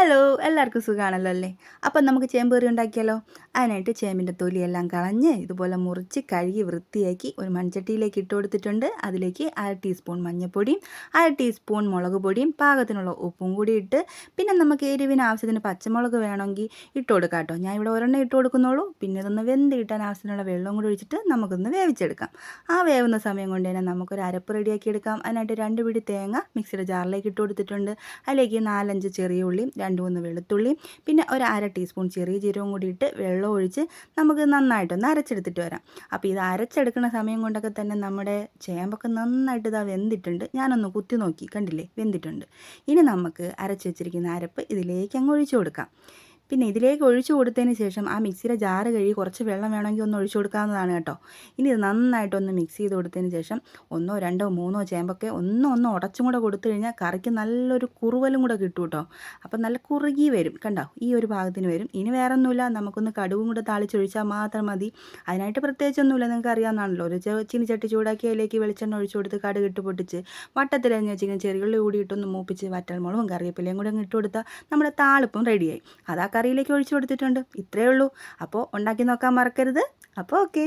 Hello എല്ലാവർക്കും സുഖമാണല്ലോ അല്ലേ. അപ്പം നമുക്ക് ചേമ്പ് കറി ഉണ്ടാക്കിയാലോ. അതിനായിട്ട് ചേമ്പിൻ്റെ തൊലിയെല്ലാം കളഞ്ഞ് ഇതുപോലെ മുറിച്ച് കഴുകി വൃത്തിയാക്കി ഒരു മൺചട്ടിയിലേക്ക് ഇട്ട് കൊടുത്തിട്ടുണ്ട്. അതിലേക്ക് 1/2 ടീസ്പൂൺ മഞ്ഞൾപ്പൊടിയും 1/2 ടീസ്പൂൺ മുളക് പൊടിയും പാകത്തിനുള്ള ഉപ്പും കൂടി ഇട്ട്, പിന്നെ നമുക്ക് എരിവിന് ആവശ്യത്തിന് പച്ചമുളക് വേണമെങ്കിൽ ഇട്ട് കൊടുക്കാം കേട്ടോ. ഞാൻ ഇവിടെ ഒരെണ്ണം ഇട്ട് കൊടുക്കുന്നുള്ളൂ. പിന്നെ ഇതൊന്ന് വെന്ത് കിട്ടാൻ ആവശ്യത്തിനുള്ള വെള്ളം കൂടി ഒഴിച്ചിട്ട് നമുക്കൊന്ന് വേവിച്ചെടുക്കാം. ആ വേവുന്ന സമയം കൊണ്ട് തന്നെ നമുക്കൊരു അരപ്പ് റെഡിയാക്കി എടുക്കാം. അതിനായിട്ട് 2 പിടി തേങ്ങ മിക്സിയുടെ ജാറിലേക്ക് ഇട്ട് കൊടുത്തിട്ടുണ്ട്. അതിലേക്ക് 4-5 ചെറിയ ഉള്ളിയും 2-3 വെളുത്തുള്ളിയും പിന്നെ ഒരു 1/2 ടീസ്പൂൺ ചെറിയ ജീരകവും കൂടി ഇട്ട് വെള്ളം ഒഴിച്ച് നമുക്ക് നന്നായിട്ടൊന്ന് അരച്ചെടുത്തിട്ട് വരാം. അപ്പോൾ ഇത് അരച്ചെടുക്കുന്ന സമയം കൊണ്ടൊക്കെ തന്നെ നമ്മുടെ ചേമ്പൊക്കെ നന്നായിട്ട് ഇതാ വെന്തിട്ടുണ്ട്. ഞാനൊന്ന് കുത്തി നോക്കി, കണ്ടില്ലേ, വെന്തിട്ടുണ്ട്. ഇനി നമുക്ക് അരച്ച് വെച്ചിരിക്കുന്ന അരപ്പ് ഇതിലേക്ക് അങ്ങ് ഒഴിച്ചു കൊടുക്കാം. പിന്നെ ഇതിലേക്ക് ഒഴിച്ചു കൊടുത്തതിന് ശേഷം ആ മിക്സിയുടെ ജാറ് കഴുകി കുറച്ച് വെള്ളം വേണമെങ്കിൽ ഒന്ന് ഒഴിച്ചു കൊടുക്കാവുന്നതാണ് കേട്ടോ. ഇനി ഇത് നന്നായിട്ടൊന്ന് മിക്സ് ചെയ്ത് കൊടുത്തതിന് ശേഷം 1, 2, 3 ചേമ്പൊക്കെ ഒന്ന് ഉടച്ചും കൂടെ കൊടുത്തു കഴിഞ്ഞാൽ കറിക്ക് നല്ലൊരു കുറുവലും കൂടെ കിട്ടും കേട്ടോ. അപ്പം നല്ല കുറുകി വരും, കണ്ടോ, ഈ ഒരു ഭാഗത്തിന് വരും. ഇനി വേറെ ഒന്നുമില്ല, നമുക്കൊന്ന് കടുകും കൂടെ താളിച്ചൊഴിച്ചാൽ മാത്രം മതി. അതിനായിട്ട് പ്രത്യേകിച്ചൊന്നുമില്ല, നിങ്ങൾക്ക് അറിയാവുന്നതാണല്ലോ. ഒരു ചീനിച്ചട്ടി ചൂടാക്കി അതിലേക്ക് വെളിച്ചെണ്ണ ഒഴിച്ചു കൊടുത്ത് കടുക് ഇട്ട് പൊട്ടിച്ച് വട്ടത്തിലരിഞ്ഞ് വെച്ചിങ്ങനെ ചെറിയുള്ളി കൂടി ഇട്ടൊന്ന് മൂപ്പിച്ച് വറ്റൽമുളകും കറിവേപ്പിലയും കൂടെ ഇട്ട് കൊടുത്താൽ നമ്മുടെ താളിപ്പും റെഡിയായി. അതാ കറിയിലേക്ക് ഒഴിച്ചു കൊടുത്തിട്ടുണ്ട്. ഇത്രയേ ഉള്ളൂ. അപ്പോൾ ഉണ്ടാക്കി നോക്കാൻ മറക്കരുത്. അപ്പോൾ ഓക്കെ.